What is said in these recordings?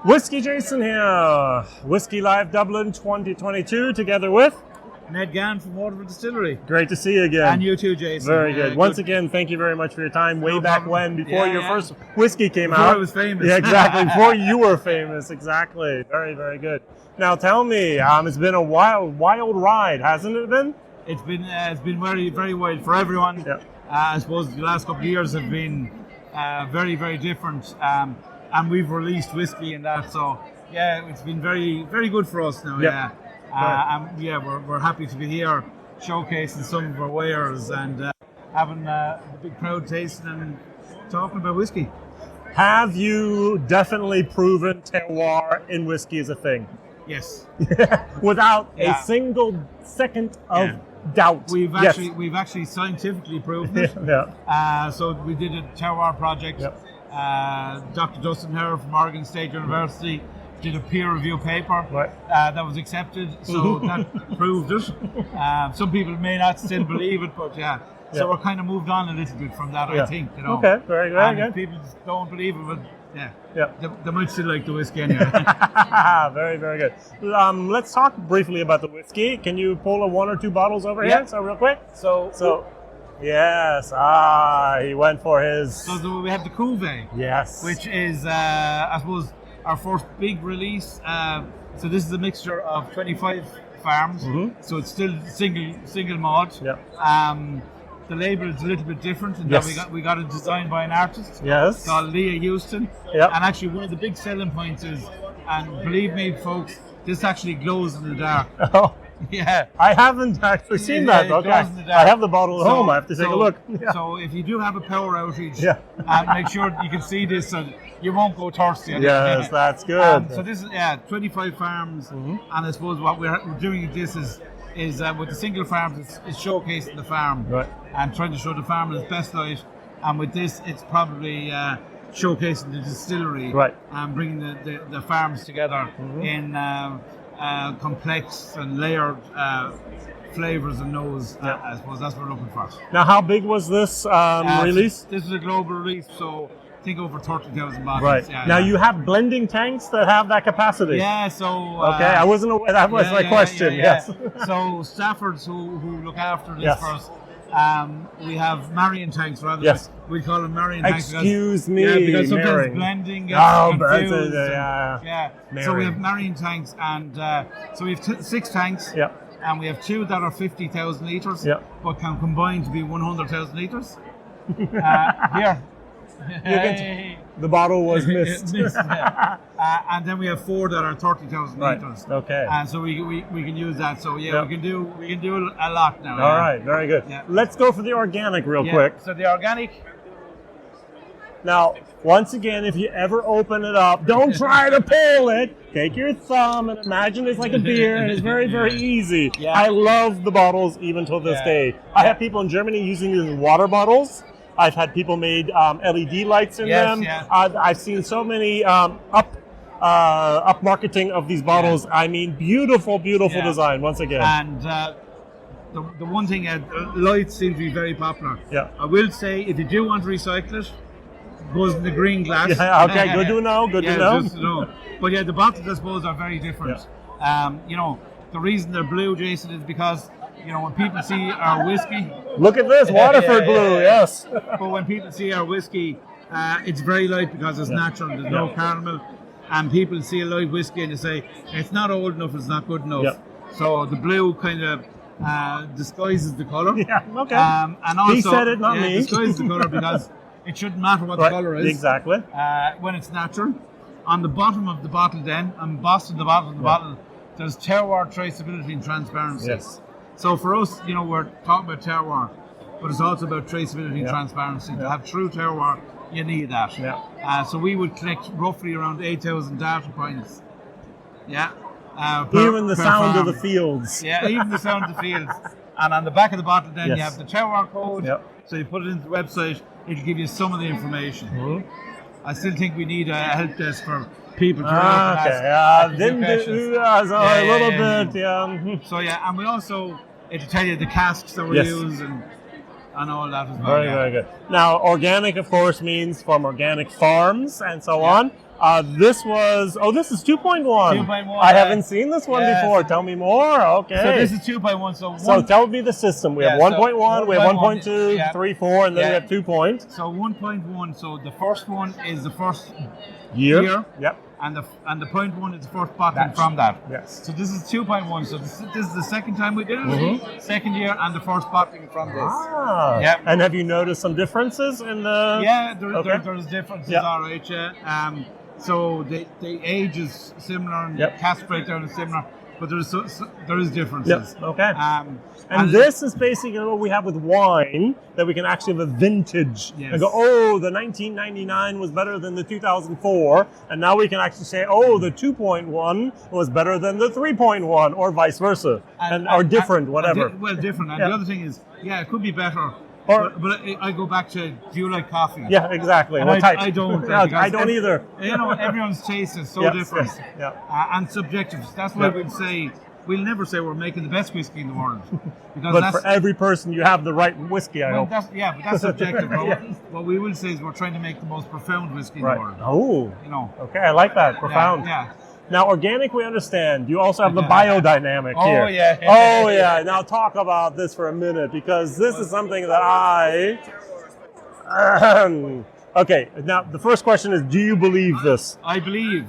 WhiskyJason here. Whisky Live Dublin 2022 together with Ned Gahan from Waterford Distillery. Great to see you again. And you too, Jason. Very good. Once again, thank you very much for your time. Way back when, before your first whiskey came out. Before I was famous. Yeah, exactly. Before you were famous. Exactly. Very, very good. Now tell me, it's been a wild ride, hasn't it been? It's been very, very wild for everyone. Yeah. I suppose the last couple of years have been very, very different. And we've released whiskey and that, so yeah, it's been very, very good for us now. Yeah. We're happy to be here showcasing some of our wares and having a big crowd tasting and talking about whiskey. Have you definitely proven terroir in whiskey is a thing? Yes. Without a single second of doubt. We've actually scientifically proven it. So we did a terroir project. Yep. Dr. Dustin Herr from Oregon State University did a peer review paper that was accepted, so that proved it. Some people may not still believe it, but so we're kind of moved on a little bit from that, I think. You know. Okay, very good. If people don't believe it, but they might still like the whiskey anyway. Very, very good. Let's talk briefly about the whiskey. Can you pull one or two bottles over here? So real quick. So yes. He went for his. So we have the Cuvée. Yes. Which is, I suppose, our first big release. So this is a mixture of 25 farms. Mm-hmm. So it's still single malt. Yep. The label is a little bit different in that we got it designed by an artist called Leah Houston. Yep. And actually one of the big selling points is, and believe me folks, this actually glows in the dark. Oh. Yeah. I haven't actually seen that. Okay. I have the bottle at home. I have to take a look. Yeah. So if you do have a power outage, make sure you can see this so you won't go thirsty. Yes, that's good. So this is 25 farms, and I suppose what we're doing with this is with the single farms, is showcasing the farm and trying to show the farm in its best light. And with this, it's probably showcasing the distillery and bringing the farms together in complex and layered flavors and nose. I suppose that's what we're looking for. Now, how big was this release? This is a global release, so I think over 30,000 bottles. Right. Now you have blending tanks that have that capacity. Yeah. So I wasn't aware. That was my question. Yes. So Staffords who look after this for us. We have Marion tanks rather. Yes. We call them Marion tanks. Excuse me. Yeah, because sometimes blending gets confused. So we have Marion tanks, and so we have 6 tanks. Yeah. And we have 2 that are 50,000 litres, but can combine to be 100,000 litres. Here. The bottle was missed. And then we have 4 that are 30,000 litres. Okay. And so we can use that. So we can do a lot now. All right, very good. Yeah. Let's go for the organic real quick. So the organic. Now, once again, if you ever open it up, don't try to pull it. Take your thumb and imagine it's like a beer, and it's very, very easy. Yeah. I love the bottles even till this day. I have people in Germany using these in water bottles. I've had people made LED lights in them. Yeah. I've seen so many up marketing of these bottles. I mean, beautiful design once again. And the one thing, lights seem to be very popular. Yeah. I will say, if you do want to recycle it, goes in the green glass. Yeah, okay, good to know. Good to know. Just to know. But the bottles, I suppose, are very different. Yeah. The reason they're blue, Jason, is because when people see our whiskey... Look at this, Waterford blue, yes. But when people see our whiskey, it's very light because it's natural, there's no caramel. And people see a light whiskey and they say, it's not old enough, it's not good enough. So the blue kind of disguises the colour. Yeah, okay. And also, he said it, not me. Disguises the colour because it shouldn't matter what the colour is. Exactly. When it's natural. On the bottom of the bottle then, embossed on the bottom of the bottle, there's terroir, traceability and transparency. Yes. So for us, we're talking about terroir, but it's also about traceability and transparency. To have true terroir, you need that. Yeah. So we would collect roughly around 8,000 data points. Yeah. Even the sound of the fields. Yeah, even the sound of the fields. And on the back of the bottle then you have the terroir code. Yep. So you put it into the website, it'll give you some of the information. Mm-hmm. I still think we need a help desk for people to ask a little bit, So and we also, it'll tell you the casks that we use and all that as well. Very good. Now, organic, of course, means from organic farms and so on. This was, this is 2.1. 2.1. I haven't seen this one Yes. before. Tell me more. Okay. So this is 2.1. So tell me the system. We have 1.1, we have 1.2, yeah. 3, 4, and then we have 2 point. So 1.1. So the first one is the first Year. Yep. and the 0.1 is the first bottling from that. Yes. So this is 2.1. So this is the second time we did it. Second year and the first bottling from this. Ah. Yep. And have you noticed some differences in the? Yeah, there's differences. All right. Yeah. So the age is similar and the cask breakdown is similar, but there is differences. Yep. Okay. And this is basically what we have with wine, that we can actually have a vintage and go, the 1999 was better than the 2004, and now we can actually say, the 2.1 was better than the 3.1, or vice versa, or different, whatever. Different. And the other thing is, it could be better. But I go back to, do you like coffee? Yeah, exactly. And I don't. I don't either. Everyone's taste is so different and subjective. That's why we'll never say we're making the best whiskey in the world. But for every person, you have the right whiskey, I hope. But that's subjective. What we will say is we're trying to make the most profound whiskey in the world. Oh. Okay, I like that. Profound. Yeah. Now, organic, we understand. You also have the biodynamic here. Oh, yeah. Now, talk about this for a minute, because this is something that okay, now, the first question is, do you believe this? I believe.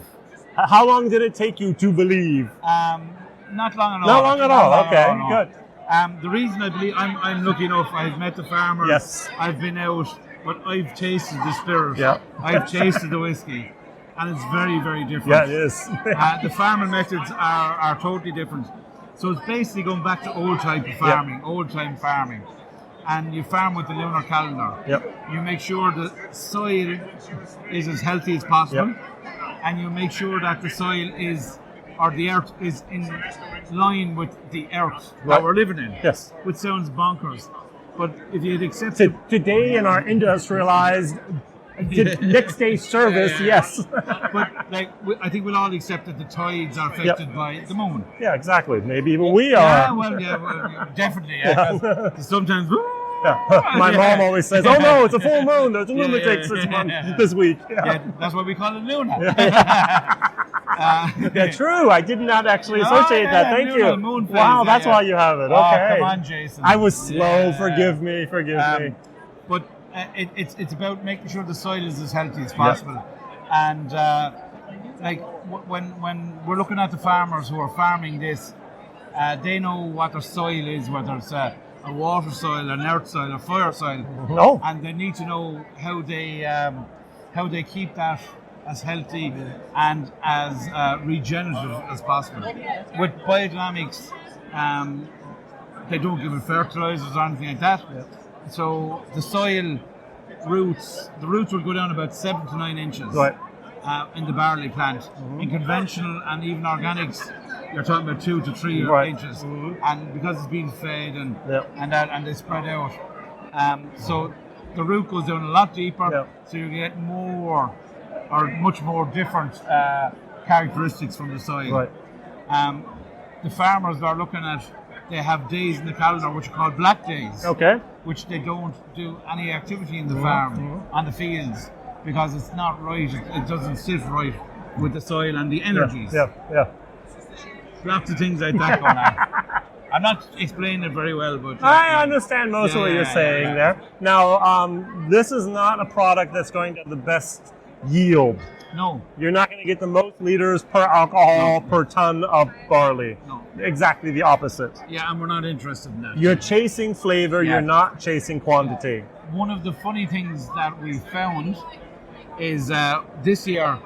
How long did it take you to believe? Not long at all. Not long at all. Okay, good. The reason I believe, I'm lucky enough, I've met the farmers. Yes. I've been out, but I've tasted the spirit. Yeah. I've tasted the whiskey. And it's very, very different. Yeah, it is. The farming methods are totally different. So it's basically going back to old time farming, and you farm with the lunar calendar. Yep. You make sure the soil is as healthy as possible, and you make sure that the soil the earth is in line with the earth that we're living in. Yes. Which sounds bonkers, but if you'd accept it today in our industrialized next day service, yes. But I think we'll all accept that the tides are affected by the moon. Yeah, exactly. Maybe even we are. Definitely. Yeah. Sometimes. My mom always says, "Oh no, it's a full moon. There's a lunatics this week." That's why we call it Luna. True. I did not actually associate that. Thank you. Moon phase, wow, that's why you have it. Okay. Come on, Jason. I was slow. Forgive me. But it's about making sure the soil is as healthy as possible, and when we're looking at the farmers who are farming this, they know what their soil is, whether it's a water soil, an earth soil, a fire soil, and they need to know how they keep that as healthy and as regenerative as possible. With biodynamics, they don't give it fertilizers or anything like that. So the soil roots will go down about 7 to 9 inches in the barley plant. In conventional and even organics, you're talking about 2 to 3 inches, and because it's being fed and they spread out, so the root goes down a lot deeper, so you get more or much more different characteristics from the soil. The farmers are looking at, they have days in the calendar which are called black days, which they don't do any activity in the farm, on the fields, because it's not right, it doesn't sit right with the soil and the energies. Lots of things like that going on. I'm not explaining it very well, but I understand most of what you're saying there. Now, this is not a product that's going to have the best yield. No. You're not going to get the most liters per alcohol per ton of barley. No. Exactly the opposite. Yeah, and we're not interested in that. You're chasing flavor, you're not chasing quantity. One of the funny things that we found is this year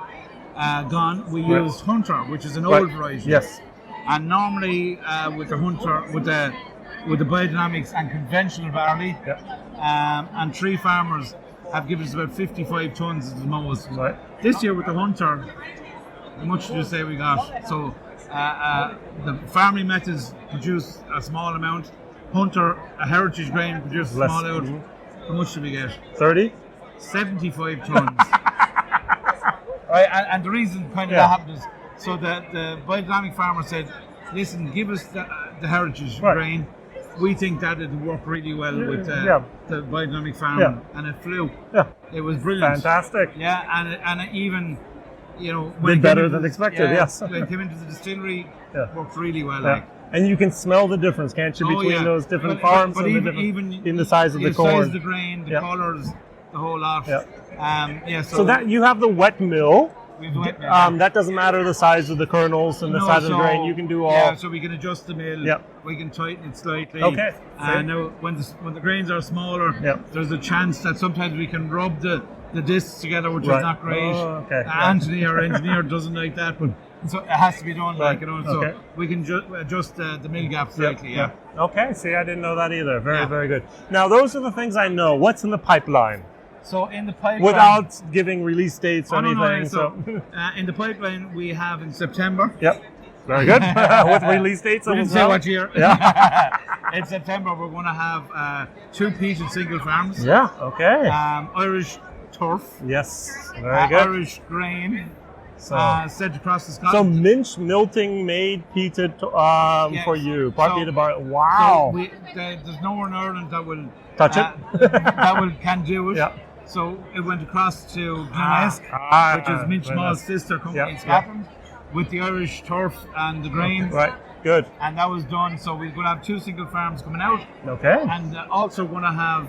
gone, we used Hunter, which is an old variety. Yes. And normally with the Hunter, with the biodynamics and conventional barley, and 3 farmers have given us about 55 tons at the most. This year with the Hunter, how much did you say we got? So the farming methods produce a small amount. Hunter, a heritage grain, produces a small amount. How much did we get? 30? 75 tons. And the reason that happened is, so the biodynamic farmer said, listen, give us the heritage grain. We think that it'll work really well with the biodynamic farming, and it flew. It was brilliant. Fantastic. Yeah, and even did better than expected. Yes. When it came into the distillery, worked really well. Yeah. And you can smell the difference, can't you, between those different farms but and in the size of the corn. The size of the grain, the colours, the whole lot. Yeah. So that you have the wet mill. We have the wet mill. That doesn't matter the size of the kernels and the size of the grain. You can do all. Yeah, so we can adjust the mill. Yeah. We can tighten it slightly. Okay. Now, when the grains are smaller, there's a chance that sometimes we can rub the discs together, which is not great. Oh, okay. Anthony, our engineer, doesn't like that, but so it has to be done, so we can adjust the mill gap slightly. Yeah. Okay. See, I didn't know that either. Very good. Now, those are the things I know. What's in the pipeline? So in the pipeline, without giving release dates or anything. No. So in the pipeline, we have in September. Yep. Very good. With release dates. We didn't say what year. Yeah. In September, we're going to have 2 peated single farms. Yeah. Okay. Irish turf. Yes. Very good. Irish grain. Sent across the Scotland. So minch milting made peated for you. Peated bar. Wow. So there's nowhere in Ireland that will touch it. Can do it. Yeah. So it went across to Glenesk, which is Minch Mall's sister company in Scotland, with the Irish turf and the grains. Right. Good. And that was done. So we're going to have 2 single farms coming out. Okay. And also going to have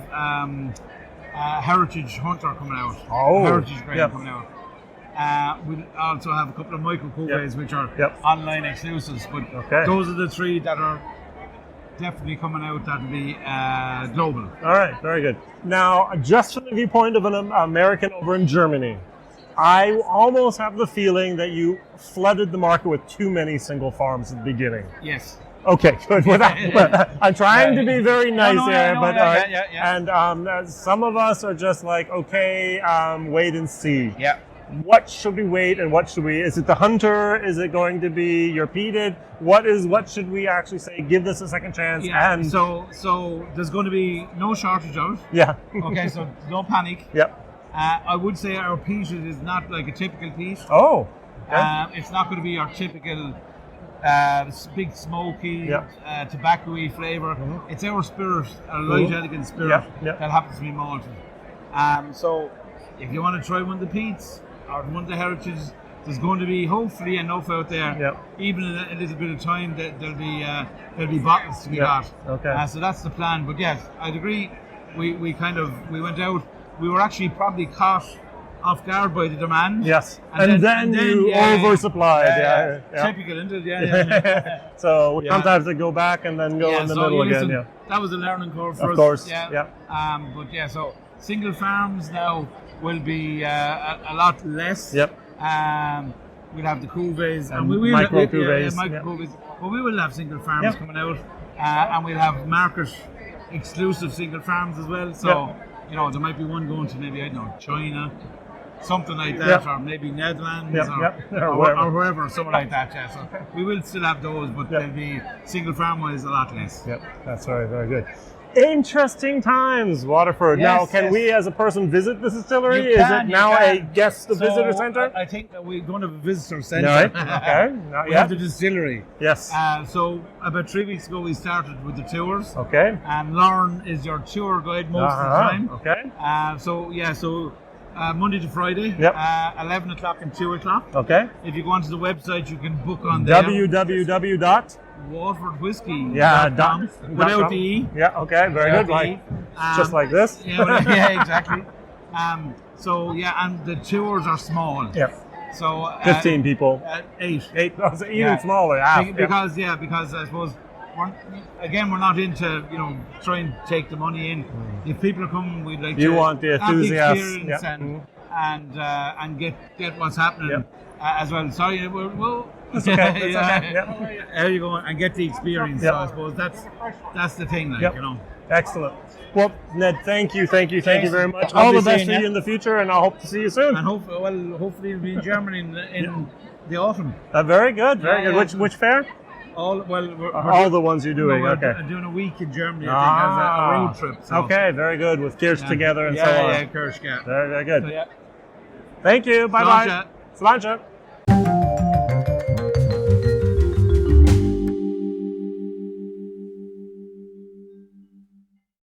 Heritage Hunter coming out. Oh. Heritage grain coming out. We'll also have a couple of micro cuves, which are online exclusives. But those are the 3 that are definitely coming out. That'll be global. All right, very good. Now, just from the viewpoint of an American over in Germany, I almost have the feeling that you flooded the market with too many single farms at the beginning. Yes. Okay, good. I'm trying to be very nice here, but and some of us are just like, okay, wait and see. Yeah. What should we wait and what should we? Is it the hunter? Is it going to be your peated? What should we actually say? Give this a second chance. Yeah. And so there's going to be no shortage of it. Yeah. Okay. So no panic. Yep. I would say our peated is not like a typical peat. Oh. Okay. It's not going to be our typical big smoky, tobacco-y flavour. Mm-hmm. It's our spirit, our light, elegant spirit that happens to be malted. So if you want to try one of the peats or one of the heritages, there's going to be hopefully enough out there. Even in a little bit of time, that there'll be bottles to be got. Okay. So that's the plan. But yes, I'd agree. We went out. We were actually probably caught off guard by the demand. Yes. And then you oversupplied. Typical, isn't it? Yeah. So sometimes they go back and then go in the middle again. That was a learning curve for us. Of course. But so single farms now will be a lot less. Yep. We'll have the cuvées and we will micro cuvées. But we will have single farms coming out, and we'll have market exclusive single farms as well. So there might be one going to maybe, I don't know, China, something like that, or maybe Netherlands or wherever, something like that. Yeah. So we will still have those, but they'll be single farm wise a lot less. Yep, that's very good. Interesting times, Waterford. Now, can we as a person visit the distillery? Is it now a guest visitor centre? I think that we're going to have a visitor centre. Right. Okay. We have the distillery. Yes. So about 3 weeks ago we started with the tours. Okay. And Lauren is your tour guide most of the time. Okay. So Monday to Friday, 11 o'clock and 2 o'clock. Okay. If you go onto the website, you can book on there. www.Waterford Whiskey. Without the E. Yeah, okay, very good. Just like this. Yeah, exactly. And the tours are small. Yep. So 15 people. 8. Even smaller. Because I suppose we're not into trying to take the money in. If people are coming, we'd like to want the enthusiasm and get what's happening as well. Sorry, it's okay. There you go, and get the experience. So I suppose that's the thing, Excellent. Well, Ned, thank you very much. All the best for you in the future, and I hope to see you soon. And hopefully we'll be in Germany in the autumn. Very good. Which fair? All the ones you're doing. We're doing a week in Germany, I think, as a road trip. So. Okay, very good, with Kirsch together and so on. Yeah, Kirsch, Very good. So, Thank you. Bye-bye. Sláinte. Sláinte.